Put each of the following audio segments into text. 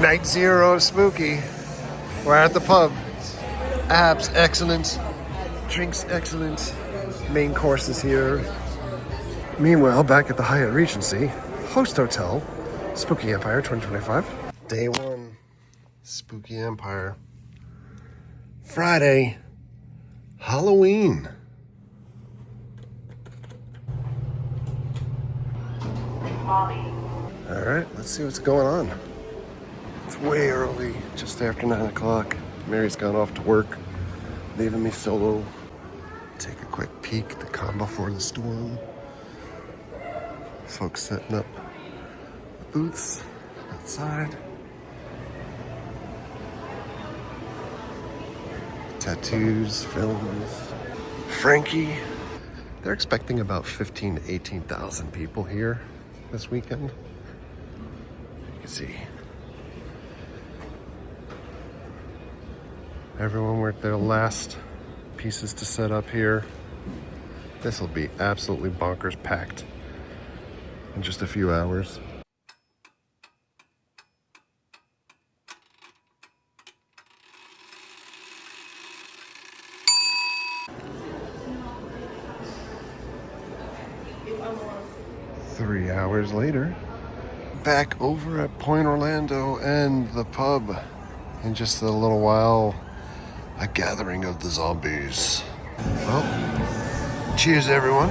Night zero of spooky. We're at the pub. Apps excellent. Drinks excellent. Main course is here. Meanwhile, back at the Hyatt Regency, host hotel, Spooky Empire 2025. Day one, Spooky Empire. Friday, Halloween. All right, let's see what's going on. It's way early, just after 9 o'clock. Mary's gone off to work, leaving me solo. Take a quick peek at the calm before the storm. Folks setting up the booths outside. Tattoos, films. Frankie. They're expecting about 15 to 18,000 people here this weekend. You can see everyone with their last pieces to set up here. This will be absolutely bonkers packed in just a few hours. Three hours later, back over at Point Orlando and the pub. In just a little while, a gathering of the zombies. Well, cheers everyone.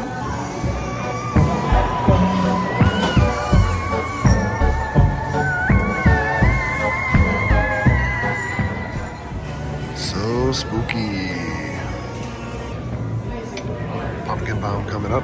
So spooky. Pumpkin bomb coming up.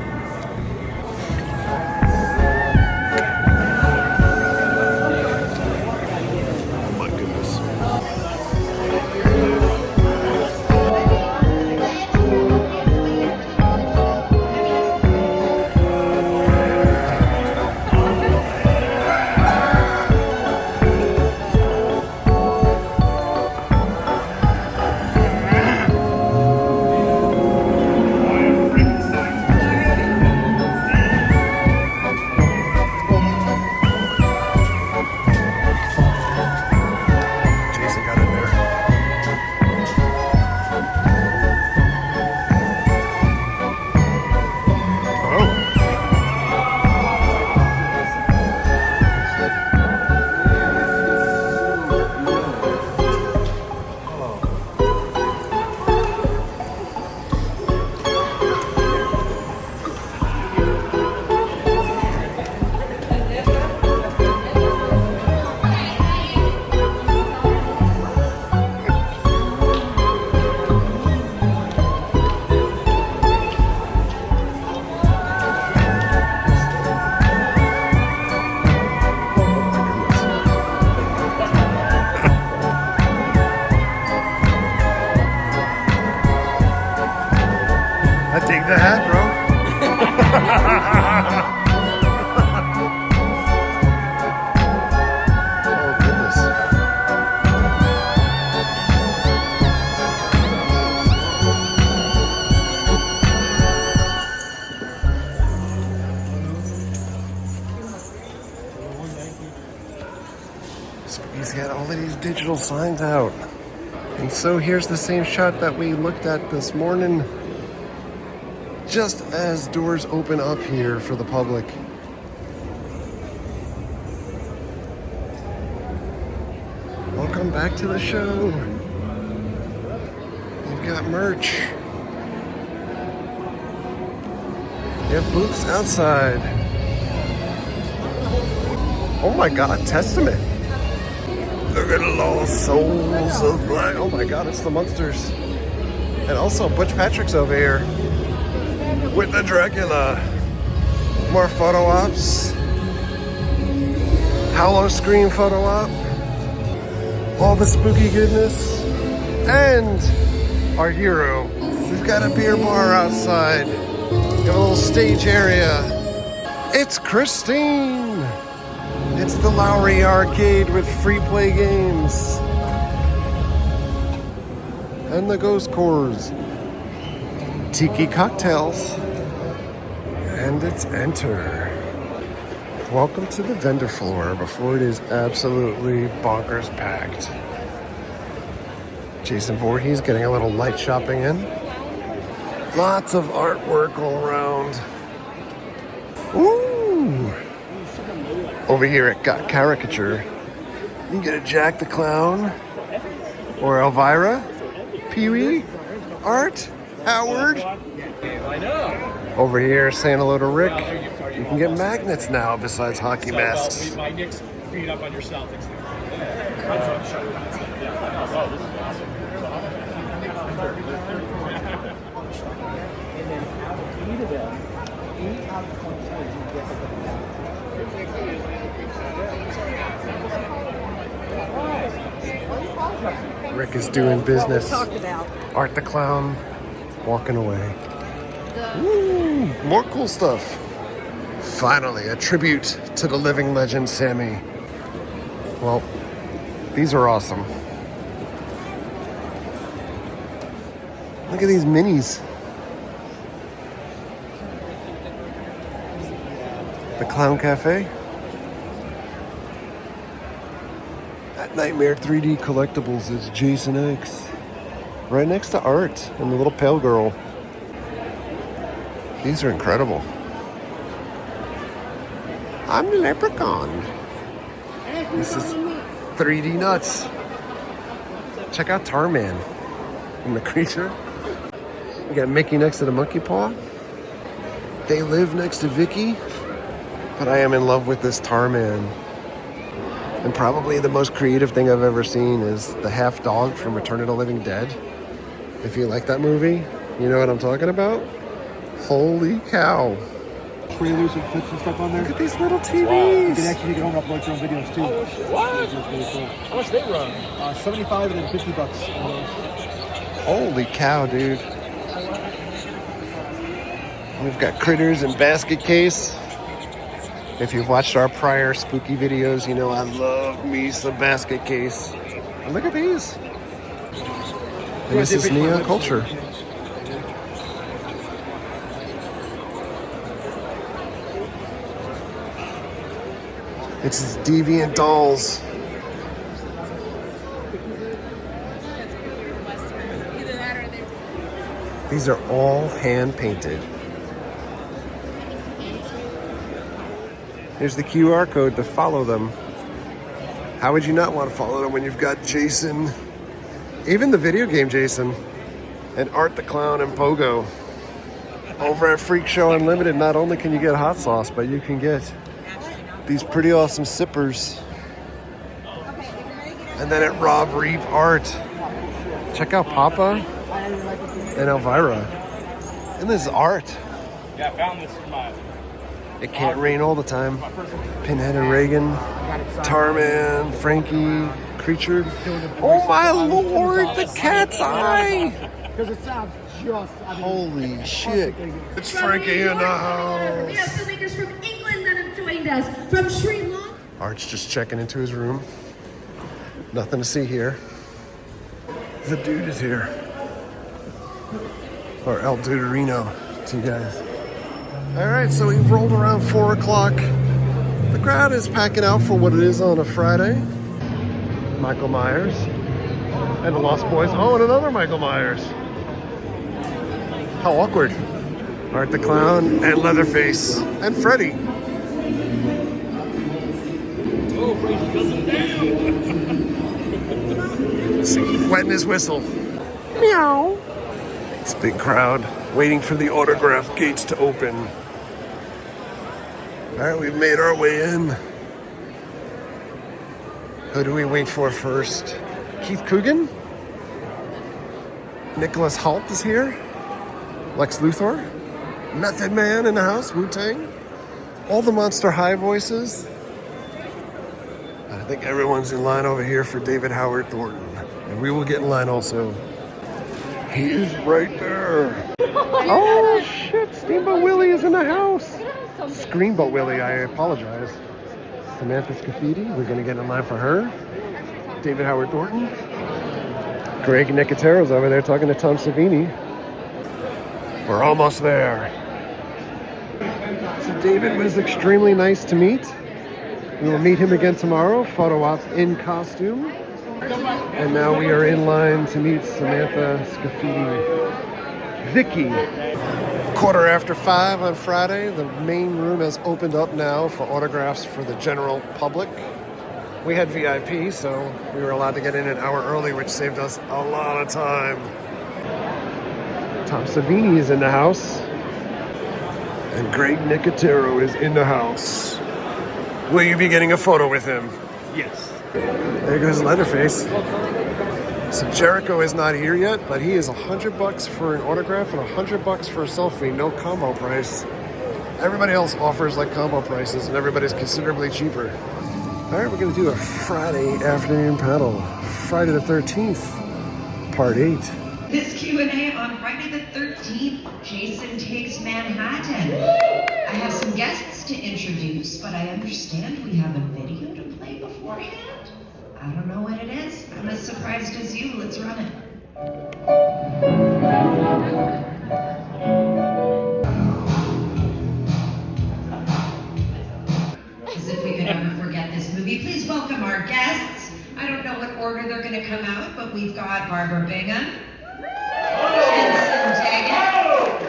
Take the hat, bro. Oh, goodness. He's got all of these digital signs out. And so here's the same shot that we looked at this morning. Just as doors open up here for the public. Welcome back to the show. You've got merch. You have booths outside. Oh my God, Testament. Look at the lost souls of black. Oh my God, it's the Munsters. And also Butch Patrick's over here with the Dracula. More photo ops. Hollow screen photo op. All the spooky goodness. And our hero. We've got a beer bar outside. We have a little stage area. It's Christine. It's the Lowry Arcade with free play games. And the Ghost Cores. Tiki cocktails. And it's enter. Welcome to the vendor floor before it is absolutely bonkers packed. Jason Voorhees getting a little light shopping in. Lots of artwork all around. Ooh! Over here at Got Caricature, you can get a Jack the Clown or Elvira, Pee-wee, Art, Howard. Over here, saying hello to Rick. You can get magnets now besides hockey masks. My Knicks beat up on your Celtics. Rick is doing business. Art the Clown walking away. Ooh, more cool stuff. Finally, a tribute to the living legend Sammy. Well, these are awesome. Look at these minis. The Clown Cafe. At Nightmare 3D Collectibles is Jason X. Right next to Art and the little pale girl. These are incredible. I'm the leprechaun. This is 3D nuts. Check out Tarman and the creature. We got Mickey next to the monkey paw. They live next to Vicky, but I am in love with this Tarman. And probably the most creative thing I've ever seen is the half dog from Return of the Living Dead. If you like that movie, you know what I'm talking about? Holy cow. Trailers and clips and stuff on there. Look at these little TVs. You can actually get home and upload your own videos too. What? It's really cool. How much they run? 75 and then $50 on those. Holy cow, dude. We've got critters and basket case. If you've watched our prior spooky videos, you know I love me some basket case. And look at these. And this is Neo Culture. It's Deviant Dolls. These are all hand painted. Here's the QR code to follow them. How would you not want to follow them when you've got Jason, even the video game Jason, and Art the Clown and Pogo? Over at Freak Show Unlimited, not only can you get hot sauce, but you can get these pretty awesome sippers. And then at Rob Reap Art, check out Papa and Elvira. And this is Art. Yeah, I found this in my... It Can't Rain All the Time. Pinhead and Reagan, Tarman, Frankie, Creature. Oh my lord, the cat's eye! Because it sounds just... Holy shit. It's Frankie in the house. We have filmmakers from England that have joined us, from Sri Lanka. Art's just checking into his room. Nothing to see here. The dude is here. Or El Duderino to you guys. All right, so we've rolled around 4 o'clock. The crowd is packing out for what it is on a Friday. Michael Myers and the Lost Boys. Oh, and another Michael Myers. How awkward. Art the Clown and Leatherface and Freddy. Oh, Frankie's cousin down. Wetting his whistle. Meow. It's a big crowd waiting for the autograph gates to open. All right, we've made our way in. Who do we wait for first? Keith Coogan? Nicholas Hoult is here. Lex Luthor. Method Man in the house, Wu-Tang. All the Monster High voices. I think everyone's in line over here for David Howard Thornton. And we will get in line also. He is right there. Oh shit, Steamboat Willie is in the house. Screamboat Willie, I apologize. Samantha Scafidi, we're gonna get in line for her. David Howard Thornton. Greg Nicotero's over there talking to Tom Savini. We're almost there. So David was extremely nice to meet. We will meet him again tomorrow, photo op in costume. And now we are in line to meet Samantha Scafidi. Vicky. 5:15 on Friday. The main room has opened up now for autographs for the general public. We had VIP, so we were allowed to get in an hour early, which saved us a lot of time. Tom Savini is in the house. And Greg Nicotero is in the house. Will you be getting a photo with him? Yes. There goes Leatherface. So Jericho is not here yet, but he is $100 for an autograph and $100 for a selfie, no combo price. Everybody else offers like combo prices, and everybody's considerably cheaper. All right, we're gonna do a Friday afternoon paddle. Friday the 13th, part 8. This Q&A on Friday the 13th, Jason Takes Manhattan. I have some guests to introduce, but I understand we have a video to play beforehand. I don't know what it is. I'm as surprised as you. Let's run it. As if we could ever forget this movie. Please welcome our guests. I don't know what order they're going to come out, but we've got Barbara Bingham, Jensen Daggett,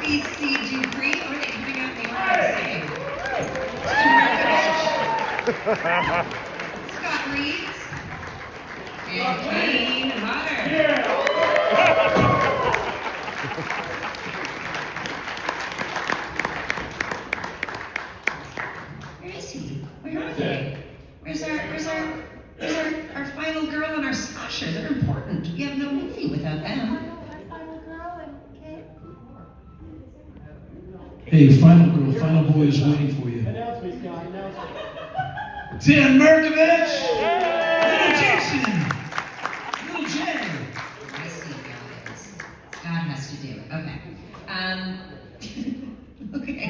B.C. Dupree. Are they coming out in the order I'm saying? Scott Reeves, and Kane Hodder. Where is he? Where are they? Where's our final girl and our slasher? They're important. We have no movie without them. Hey, final girl, final boy is waiting for you. Dan Markovich! Little Jason! Little Jay! I see, guys. Scott has to do it. Okay. Okay.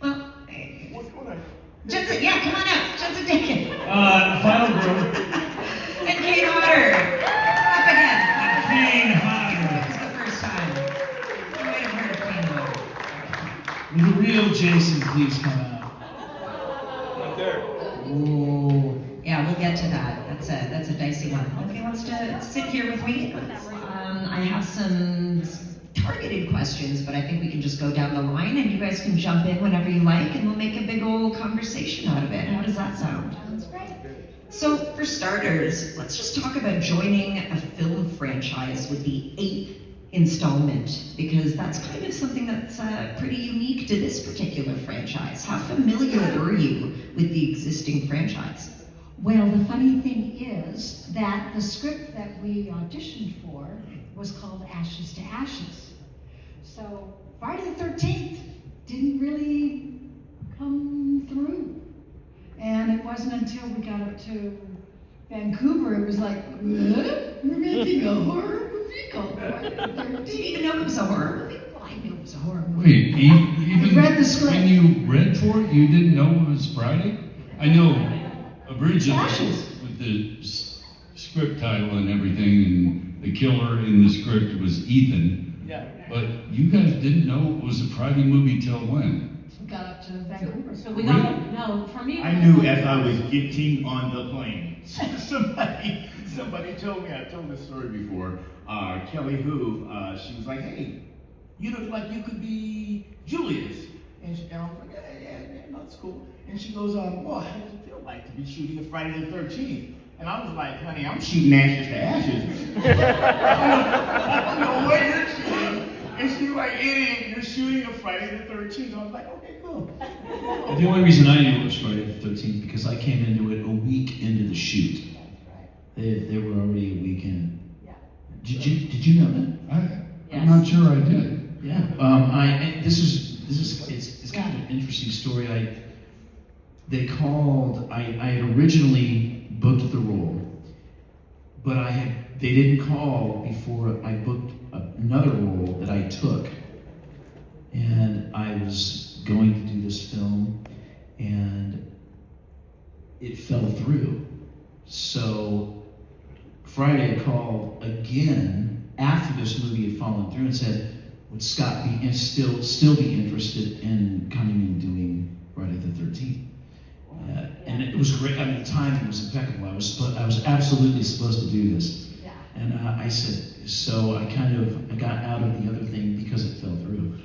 Well, Jensen, yeah, come on out. Jensen Daggett. Final girl, And Kane Hodder. Up again. Kane It Hodder. was the first time. You might have heard of Kane Hodder. Will the real Jason please come out? Up there. Whoa. Yeah, we'll get to that. That's a dicey one. Nobody wants to sit here with me? I have some targeted questions, but I think we can just go down the line and you guys can jump in whenever you like and we'll make a big old conversation out of it. How does that sound? Sounds great. So for starters, let's just talk about joining a film franchise with the 8th installment, because that's kind of something that's pretty unique to this particular franchise. How familiar were you with the existing franchise? Well, the funny thing is that the script that we auditioned for was called Ashes to Ashes. So Friday the 13th didn't really come through. And it wasn't until we got up to Vancouver, it was like, what? We're making a horror movie called Friday the 13th. Did you even know it was a horror movie? Well, I knew it was a horror movie. Wait, even I read the script. when you read for it, you didn't know it was Friday? I know originally Ashes. with the script title and everything, and the killer in the script was Ethan. Yeah. But you guys didn't know it was a Friday movie till when? We got up to Vancouver. So we got, no, for me. I knew as I was getting on the plane. Somebody told me, I've told this story before, Kelly Who, she was like, hey, you look like you could be Julius. And I was like, yeah, no, that's cool. And she goes, well, how does it feel like to be shooting a Friday the 13th? And I was like, honey, I'm shooting Ashes to Ashes. I don't know what you're shooting. And she was like, idiot, you're shooting a Friday the 13th. I was like, okay, cool. The only reason I knew it was Friday the 13th because I came into it a week into the shoot. They were already a week in. Yeah. Did you know that? I'm not sure I did. Yeah. It's kind of an interesting story. I had originally booked the role, but they didn't call before I booked another role that I took. And I was going to do this film, and it fell through. So Friday I called again after this movie had fallen through and said, would Scott be and still be interested in coming and doing Friday the 13th? And it was great. I mean, the timing was impeccable. I was absolutely supposed to do this, and I said so. I got out of the other thing because it fell through.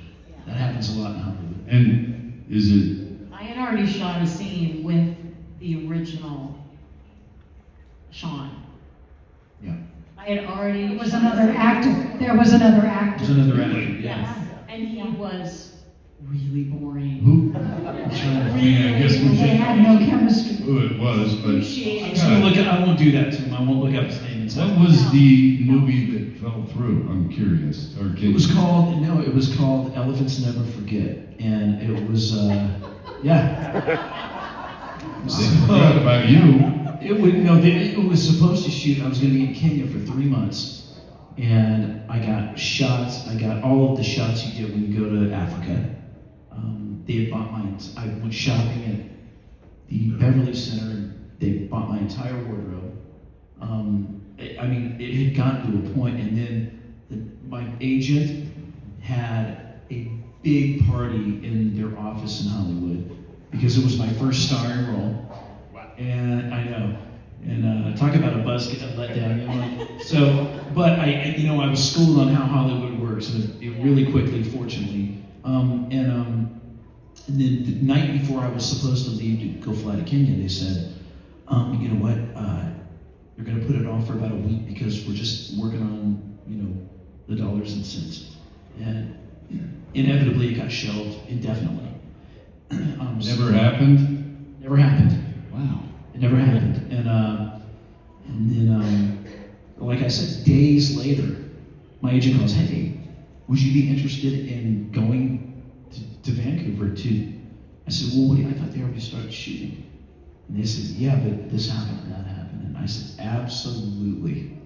That happens a lot in Hollywood. And is it? I had already shot a scene with the original Sean. Yeah. I had already. It was another actor. There was another actor. There's another actor. Yes, Yeah. and he was really boring. Who? I'm trying to think. I guess we They should. had no chemistry. Who it was, but Appreciate it. I won't do that to him. I won't look up his name and what was the movie that fell through? I'm curious. Or It was called Elephants Never Forget, and it was yeah. They forgot about you. It was supposed to shoot. I was going to be in Kenya for 3 months, and I got shots. I got all of the shots you get when you go to Africa. They had bought I went shopping at the Beverly Center, and they bought my entire wardrobe. I mean, it had gotten to a point, and then my agent had a big party in their office in Hollywood because it was my first starring role. And I know, and talk about a buzz get let down. You know? So, but I was schooled on how Hollywood works, and it really quickly, fortunately. And then the night before I was supposed to leave to go fly to Kenya, they said, you know what, you're going to put it off for about a week because we're just working on, the dollars and cents. And inevitably it got shelved indefinitely. Never happened. Never happened. Wow. It never happened. And then, like I said, days later, my agent calls, hey, would you be interested in going to Vancouver too? I said, well, wait, I thought they already started shooting. And they said, yeah, but this happened and that happened. And I said, absolutely.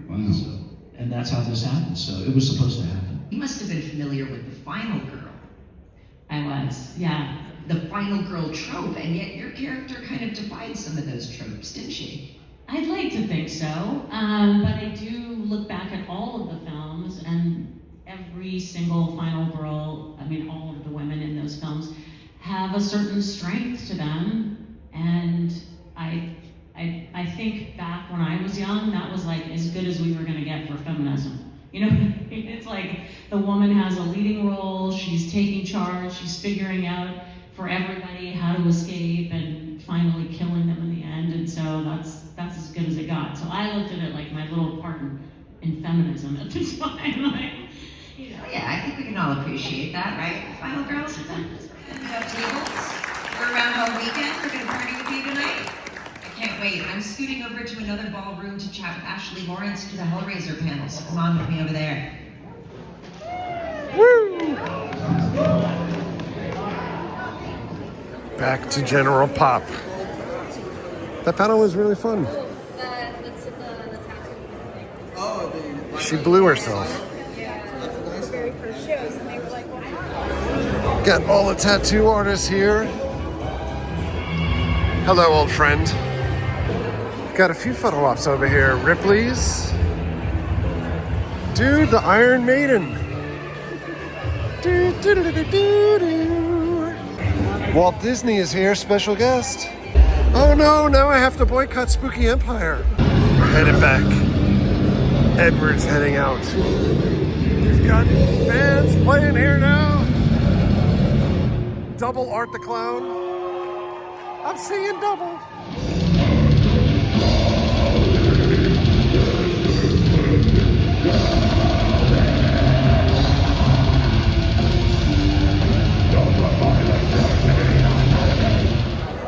Wow. So, and that's how this happened. So it was supposed to happen. You must have been familiar with the final girl, I was, yeah. the final girl trope, and yet your character kind of defied some of those tropes, didn't she? I'd like to think so, but I do look back at all of the films, and every single final girl, I mean all of the women in those films, have a certain strength to them, and I think back when I was young, that was like as good as we were gonna get for feminism. You know what I mean? It's like the woman has a leading role, she's taking charge, she's figuring out for everybody how to escape and finally killing them in the end, and so that's as good as it got. So I looked at it like my little part in feminism at the time. Yeah, I think we can all appreciate that, right? Final girls are feminists. We're gonna go tables. We're around all weekend. We're gonna party with you tonight. I can't wait. I'm scooting over to another ballroom to chat with Ashley Lawrence to the Hellraiser panel, so come on with me over there. Woo! Back to General Pop. That panel was really fun. She blew herself. Got all the tattoo artists here. Hello, old friend. Got a few photo ops over here. Ripley's. Dude, the Iron Maiden. Walt Disney is here, special guest. Oh no, now I have to boycott Spooky Empire. We're headed back. Edward's heading out. We've got bands playing here now. Double Art the Clown. I'm seeing double.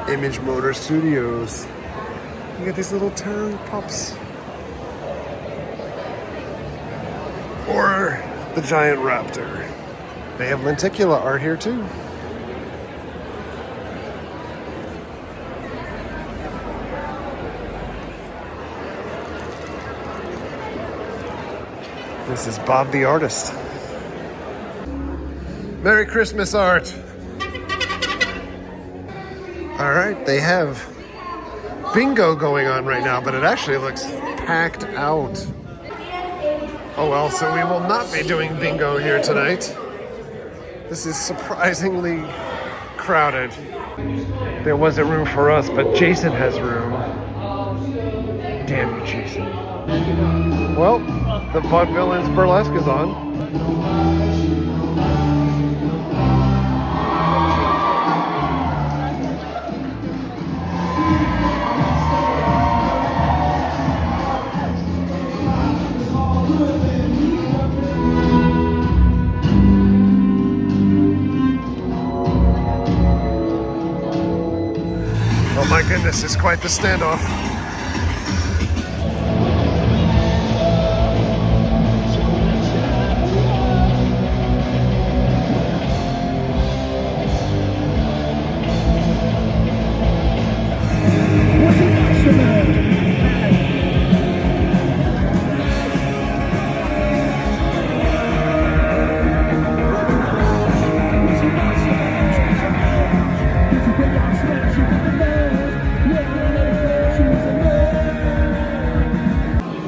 Image Motor Studios. You got these little turn pups. Or the giant raptor. They have lenticular art here too. This is Bob the Artist. Merry Christmas, art. All right, they have bingo going on right now, but it actually looks packed out. Oh well, so we will not be doing bingo here tonight. This is surprisingly crowded. There wasn't room for us, but Jason has room. Damn you, Jason. Well, the Vaudevillains Burlesque is on. Oh my goodness, it's quite the standoff.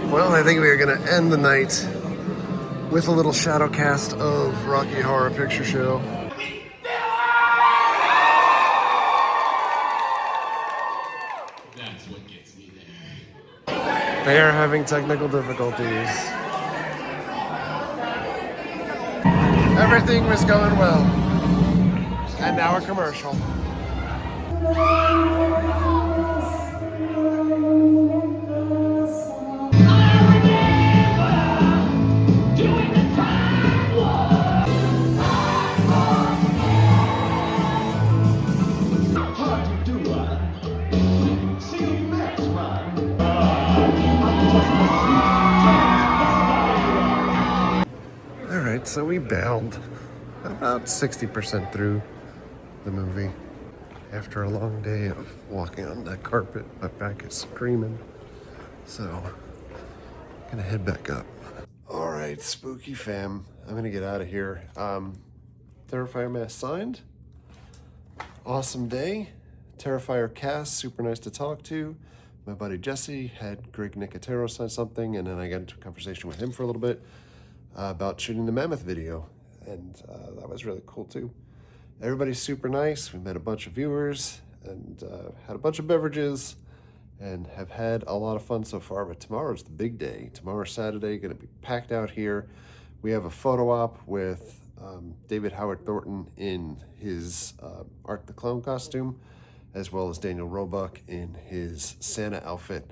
Well, I think we are going to end the night with a little shadow cast of Rocky Horror Picture Show. That's what gets me there. They are having technical difficulties. Everything was going well. And now a commercial. Alright, so we bailed about 60% through the movie. After a long day of walking on that carpet, my back is screaming. So, gonna head back up. Alright, spooky fam. I'm gonna get out of here. Terrifier mask signed. Awesome day. Terrifier cast, super nice to talk to. My buddy Jesse had Greg Nicotero sign something, and then I got into a conversation with him for a little bit about shooting the Mammoth video. And that was really cool too. Everybody's super nice. We met a bunch of viewers and had a bunch of beverages and have had a lot of fun so far, but tomorrow's the big day. Tomorrow's Saturday, gonna be packed out here. We have a photo op with David Howard Thornton in his Art the Clown costume, as well as Daniel Roebuck in his Santa outfit.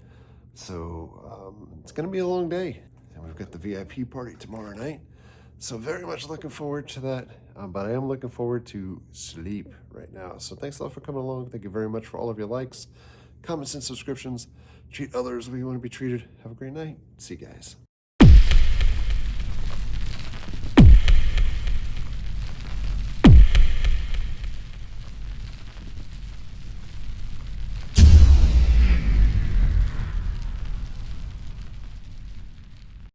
So it's gonna be a long day. And we've got the VIP party tomorrow night. So very much looking forward to that. But I am looking forward to sleep right now. So thanks a lot for coming along. Thank you very much for all of your likes, comments, and subscriptions. Treat others the way you want to be treated. Have a great night. See you guys.